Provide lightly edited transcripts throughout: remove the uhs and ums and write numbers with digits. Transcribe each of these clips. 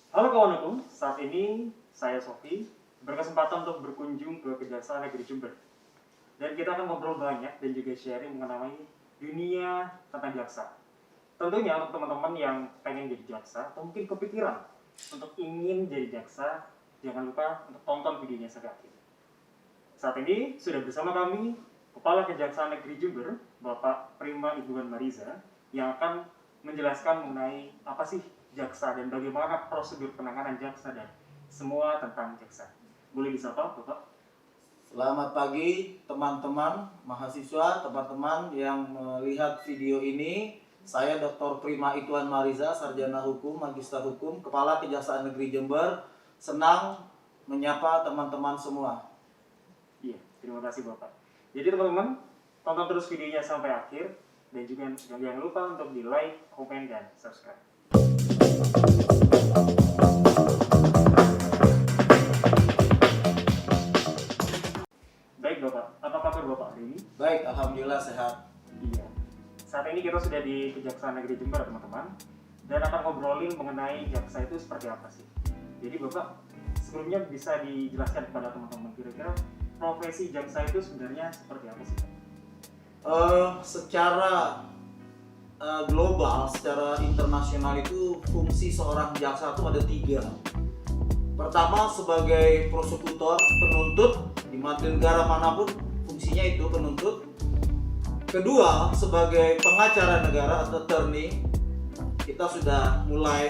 Halo kawan hukum, saat ini saya Sofi berkesempatan untuk berkunjung ke Kejaksaan Negeri Jember. Dan kita akan ngobrol banyak dan juga sharing mengenai dunia tentang jaksa. Tentunya untuk teman-teman yang pengen jadi jaksa atau mungkin kepikiran untuk ingin jadi jaksa, jangan lupa untuk tonton videonya sampai akhir. Saat ini sudah bersama kami Kepala Kejaksaan Negeri Jember, Bapak Prima Iguan Mariza, yang akan menjelaskan mengenai apa sih jaksa dan bagaimana prosedur penanganan jaksa dan semua tentang jaksa. Boleh disapa, Bapak? Selamat pagi teman-teman mahasiswa, teman-teman yang melihat video ini. Saya Dr. Prima Iguan Mariza, Sarjana Hukum, Magister Hukum, Kepala Kejaksaan Negeri Jember. Senang menyapa teman-teman semua. Iya, terima kasih Bapak. Jadi teman-teman, tonton terus videonya sampai akhir dan juga jangan lupa untuk di like, komen, dan subscribe. Baik Bapak, apa kabar Bapak hari ini? Baik, alhamdulillah sehat. Iya. Saat ini kita sudah di Kejaksaan Negeri Jember teman-teman, dan akan ngobrolin mengenai jaksa itu seperti apa sih. Jadi Bapak, sebelumnya bisa dijelaskan kepada teman-teman kira-kira profesi jaksa itu sebenarnya seperti apa sih? Secara global, secara internasional itu fungsi seorang jaksa itu ada 3. Pertama sebagai prosekutor, penuntut di negara manapun fungsinya itu penuntut. Kedua sebagai pengacara negara atau attorney, kita sudah mulai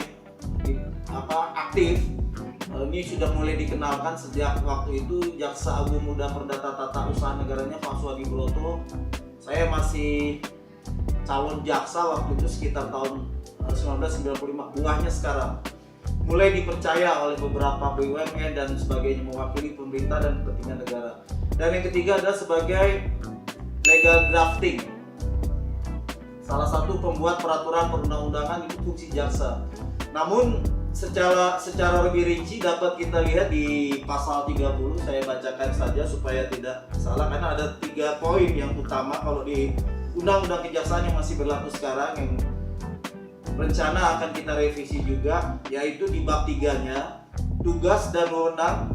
aktif. Ini sudah mulai dikenalkan sejak waktu itu Jaksa Agung Muda Perdata Tata Usaha Negaranya Pak Suwadi Broto. Saya masih calon jaksa waktu itu sekitar tahun 1995. Buahnya sekarang mulai dipercaya oleh beberapa BUMN dan sebagainya, mewakili pemerintah dan kepentingan negara. Dan yang ketiga adalah sebagai legal drafting, salah satu pembuat peraturan perundang-undangan, itu fungsi jaksa. Namun secara lebih rinci dapat kita lihat di pasal 30. Saya bacakan saja supaya tidak salah, karena ada 3 poin yang utama kalau di Undang-Undang Kejaksaan yang masih berlaku sekarang, yang rencana akan kita revisi juga, yaitu di bab 3-nya tugas dan wewenang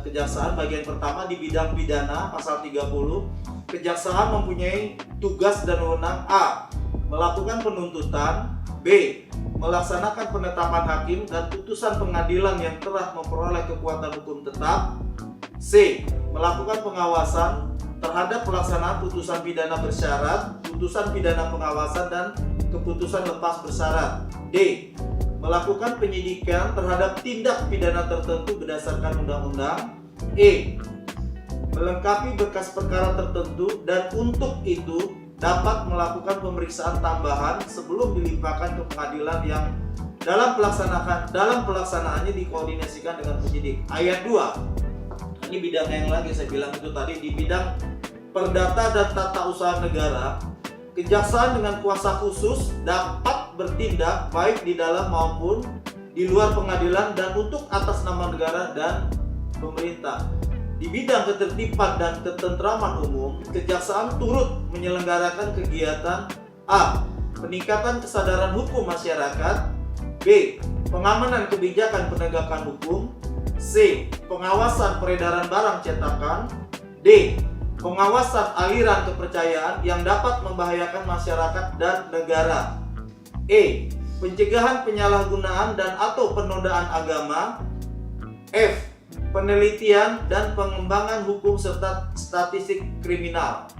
kejaksaan. Bagian pertama di bidang pidana, pasal 30, kejaksaan mempunyai tugas dan wewenang: A. Melakukan penuntutan, B. Melaksanakan penetapan hakim dan putusan pengadilan yang telah memperoleh kekuatan hukum tetap, C. Melakukan pengawasan terhadap pelaksanaan putusan pidana bersyarat, putusan pidana pengawasan, dan keputusan lepas bersyarat, D. Melakukan penyidikan terhadap tindak pidana tertentu berdasarkan undang-undang, E. Melengkapi berkas perkara tertentu dan untuk itu dapat melakukan pemeriksaan tambahan sebelum dilimpahkan ke pengadilan yang dalam pelaksanaannya dikoordinasikan dengan penyidik. Ayat 2. Ini bidang yang lagi saya bilang itu tadi, di bidang perdata dan tata usaha negara, kejaksaan dengan kuasa khusus dapat bertindak baik di dalam maupun di luar pengadilan dan untuk atas nama negara dan pemerintah. Di bidang ketertiban dan ketentraman umum, kejaksaan turut menyelenggarakan kegiatan: A. Peningkatan kesadaran hukum masyarakat, B. Pengamanan kebijakan penegakan hukum, C. Pengawasan peredaran barang cetakan, D. Pengawasan aliran kepercayaan yang dapat membahayakan masyarakat dan negara, E. Pencegahan penyalahgunaan dan atau penodaan agama, F. Penelitian dan pengembangan hukum serta statistik kriminal.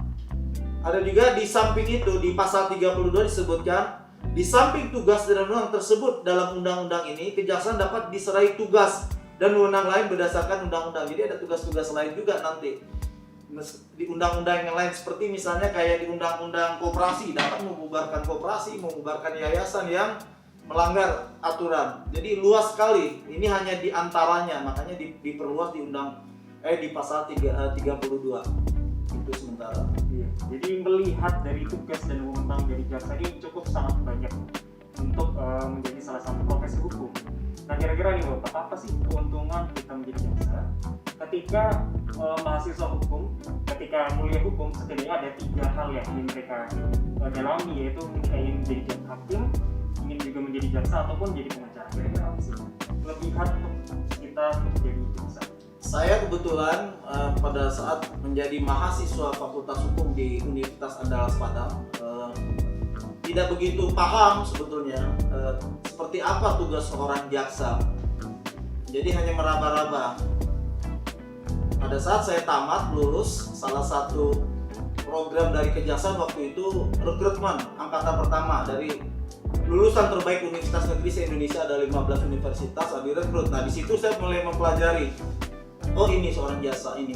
Ada juga di samping itu di pasal 32 disebutkan, di samping tugas dan wewenang tersebut dalam undang-undang ini, kejaksaan dapat diserai tugas dan wewenang lain berdasarkan undang-undang. Jadi ada tugas-tugas lain juga nanti di undang-undang yang lain, seperti misalnya kayak di undang-undang koperasi, dapat membubarkan koperasi, membubarkan yayasan yang melanggar aturan. Jadi luas sekali. Ini hanya di antaranya, makanya diperluas di pasal 32. Itu sementara. Iya. Jadi melihat dari tugas dan wewenang dari jaksa ini cukup sangat banyak untuk menjadi salah satu profesi hukum. Nah kira-kira nih Bapak, apa sih keuntungan kita menjadi jaksa ketika mahasiswa hukum, ketika kuliah hukum, setidaknya ada 3 hal yang ingin mereka dalami, yaitu ingin menjadi hakim, ingin juga menjadi jaksa ataupun jadi pengacara. Kira-kira apa sih? pilihan untuk kita menjadi jaksa? Saya kebetulan pada saat menjadi mahasiswa Fakultas Hukum di Universitas Andalas Padang tidak begitu paham sebetulnya seperti apa tugas seorang jaksa. Jadi hanya meraba-raba. Pada saat saya tamat lulus, salah satu program dari kejaksaan waktu itu rekrutmen angkatan pertama dari lulusan terbaik Universitas Negeri se-Indonesia, ada 15 universitas direkrut. Nah, di situ saya mulai mempelajari, oh ini seorang jaksa ini.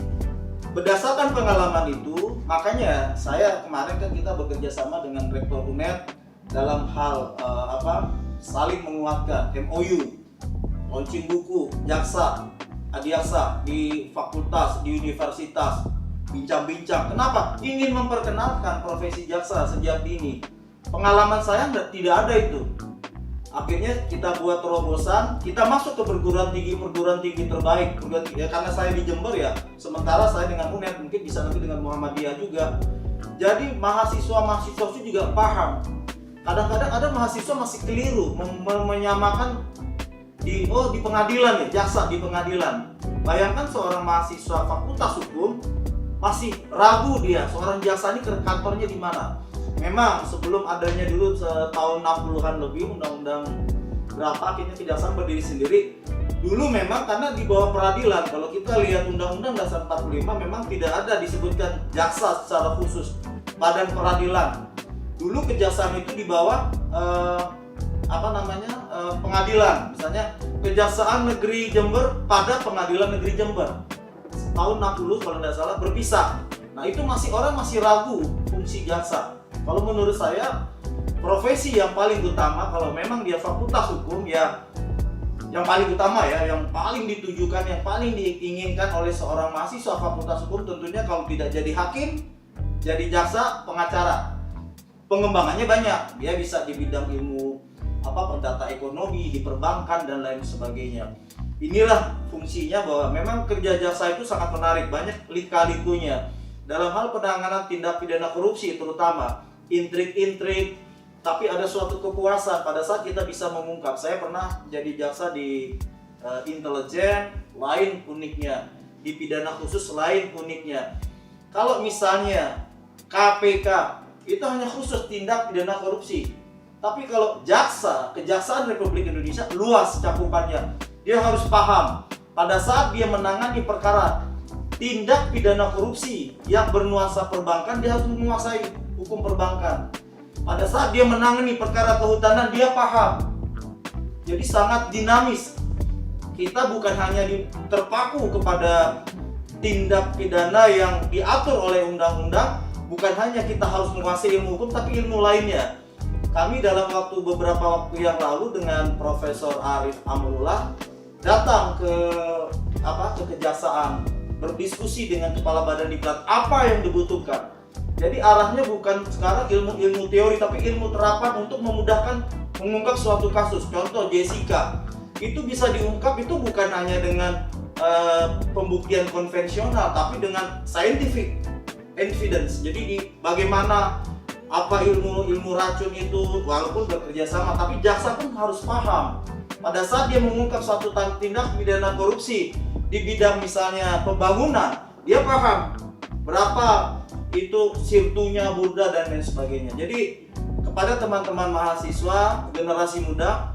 Berdasarkan pengalaman itu, makanya saya kemarin kan kita bekerja sama dengan Rektor UNED dalam hal saling menguatkan MOU, launching buku jaksa, adiaksa di fakultas, di universitas, bincang-bincang. Kenapa? Ingin memperkenalkan profesi jaksa sejak dini. Pengalaman saya tidak ada itu. Akhirnya kita buat terobosan, kita masuk ke perguruan tinggi terbaik. Karena saya di Jember ya, sementara saya dengan UNED, mungkin bisa nanti dengan Muhammadiyah juga. Jadi mahasiswa itu juga paham. Kadang-kadang ada mahasiswa masih keliru menyamakan di pengadilan ya, jaksa di pengadilan. Bayangkan seorang mahasiswa Fakultas Hukum masih ragu dia, seorang jaksa ini kantornya di mana. Memang sebelum adanya dulu tahun 60-an lebih undang-undang berapa akhirnya kejaksaan berdiri sendiri. Dulu memang karena di bawah peradilan, kalau kita lihat Undang-Undang Dasar 45 memang tidak ada disebutkan jaksa secara khusus, badan peradilan. Dulu kejaksaan itu di bawah pengadilan. Misalnya Kejaksaan Negeri Jember pada Pengadilan Negeri Jember. Tahun 60 kalau tidak salah berpisah. Nah, itu orang masih ragu fungsi jaksa. Kalau menurut saya, profesi yang paling utama kalau memang dia fakultas hukum ya, yang paling utama ya, yang paling ditujukan, yang paling diinginkan oleh seorang mahasiswa fakultas hukum tentunya kalau tidak jadi hakim, jadi jaksa, pengacara. Pengembangannya banyak, dia bisa di bidang ilmu pendata ekonomi, di perbankan dan lain sebagainya. Inilah fungsinya bahwa memang kerja jaksa itu sangat menarik, banyak lika-likunya. Dalam hal penanganan tindak pidana korupsi terutama intrik-intrik, tapi ada suatu kepuasan pada saat kita bisa mengungkap. Saya pernah jadi jaksa di intelijen, lain uniknya, di pidana khusus lain uniknya. Kalau misalnya KPK itu hanya khusus tindak pidana korupsi, tapi kalau jaksa, Kejaksaan Republik Indonesia luas cakupannya. Dia harus paham pada saat dia menangani perkara tindak pidana korupsi yang bernuansa perbankan, dia harus menguasai hukum perbankan. Pada saat dia menangani perkara kehutanan, dia paham. Jadi sangat dinamis. Kita bukan hanya terpaku kepada tindak pidana yang diatur oleh undang-undang, bukan hanya kita harus menguasai ilmu hukum, tapi ilmu lainnya. Kami dalam beberapa waktu yang lalu dengan Profesor Arif Amrullah datang ke kejaksaan, berdiskusi dengan Kepala Badan Diklat apa yang dibutuhkan. Jadi arahnya bukan sekarang ilmu teori, tapi ilmu terapan untuk memudahkan mengungkap suatu kasus. Contoh Jessica, itu bisa diungkap itu bukan hanya dengan pembuktian konvensional, tapi dengan scientific evidence. Jadi bagaimana ilmu racun itu, walaupun bekerja sama, tapi jaksa pun harus paham. Pada saat dia mengungkap suatu tindak pidana korupsi di bidang misalnya pembangunan, dia paham berapa itu sirtunya, burda dan lain sebagainya. Jadi kepada teman-teman mahasiswa generasi muda,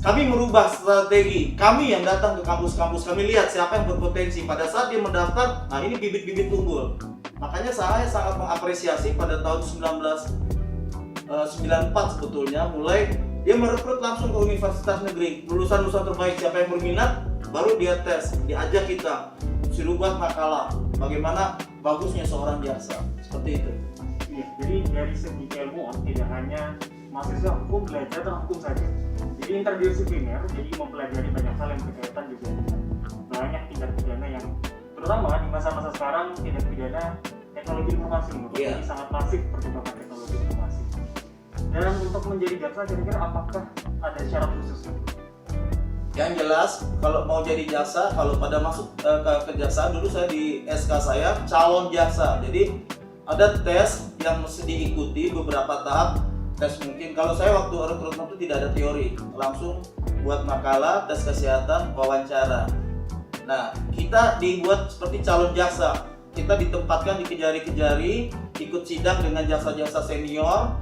kami merubah strategi. Kami yang datang ke kampus-kampus, kami lihat siapa yang berpotensi. Pada saat dia mendaftar, nah ini bibit-bibit unggul. Makanya saya sangat mengapresiasi pada tahun 1994 sebetulnya mulai dia merekrut langsung ke universitas negeri, lulusan terbaik. Siapa yang berminat baru dia tes, diajak kita suruh buat makalah bagaimana bagusnya seorang jaksa, seperti itu. Iya, jadi dari segi keilmuan tidak hanya mahasiswa hukum belajar tentang hukum saja. Jadi interdisipliner, jadi mempelajari banyak hal yang berkaitan juga dengan banyak tindak pidana yang terutama di masa-masa sekarang tindak pidana teknologi informasi. Jadi sangat masif perkembangan teknologi informasi. Dan untuk menjadi jaksa kira-kira apakah ada syarat khusus? Yang jelas kalau mau jadi jaksa, kalau pada masuk ke kejaksaan dulu saya di SK saya calon jaksa. Jadi ada tes yang mesti diikuti beberapa tahap. tes mungkin. Kalau saya waktu rekrutmen itu tidak ada teori, langsung buat makalah, tes kesehatan, wawancara. Nah, kita dibuat seperti calon jaksa. Kita ditempatkan di Kejari-Kejari, ikut sidang dengan jaksa-jaksa senior.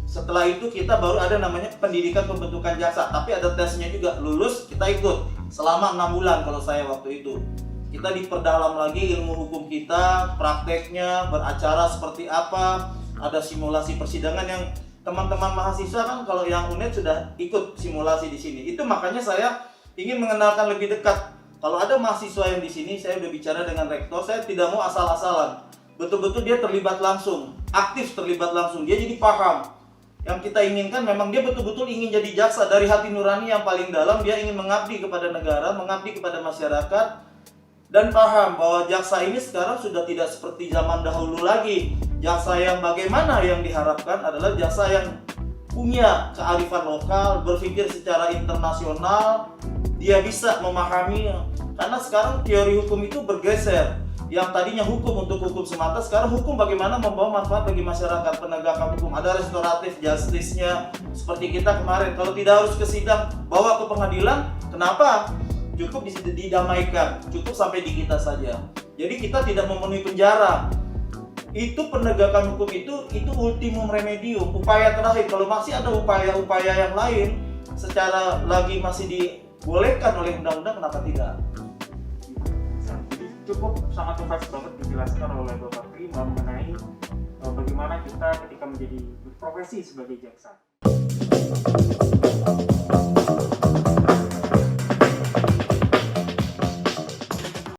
Setelah itu kita baru ada namanya pendidikan pembentukan jaksa, tapi ada tesnya juga. Lulus kita ikut selama 6 bulan kalau saya waktu itu. Kita diperdalam lagi ilmu hukum kita, prakteknya, beracara seperti apa, ada simulasi persidangan yang teman-teman mahasiswa kan kalau yang UNED sudah ikut simulasi di sini. Itu makanya saya ingin mengenalkan lebih dekat. Kalau ada mahasiswa yang di sini, saya udah bicara dengan rektor, saya tidak mau asal-asalan. Betul-betul dia terlibat langsung, aktif terlibat langsung, dia jadi paham. Yang kita inginkan memang dia betul-betul ingin jadi jaksa dari hati nurani yang paling dalam, dia ingin mengabdi kepada negara, mengabdi kepada masyarakat, dan paham bahwa jaksa ini sekarang sudah tidak seperti zaman dahulu lagi. Jaksa yang bagaimana yang diharapkan adalah jaksa yang punya kearifan lokal, berpikir secara internasional, dia bisa memahami. Karena sekarang teori hukum itu bergeser. Yang tadinya hukum untuk hukum semata, sekarang hukum bagaimana membawa manfaat bagi masyarakat, penegakan hukum. Ada restoratif justice-nya, seperti kita kemarin. Kalau tidak harus ke sidang, bawa ke pengadilan, kenapa? Cukup didamaikan, cukup sampai di kita saja. Jadi kita tidak memenuhi penjara. Itu penegakan hukum itu ultimum remedium, upaya terakhir. Kalau masih ada upaya-upaya yang lain secara lagi masih dibolehkan oleh undang-undang, kenapa tidak? Jadi cukup sangat kompleks banget dijelaskan oleh Bapak Prima mengenai bagaimana kita ketika menjadi berprofesi sebagai jaksa.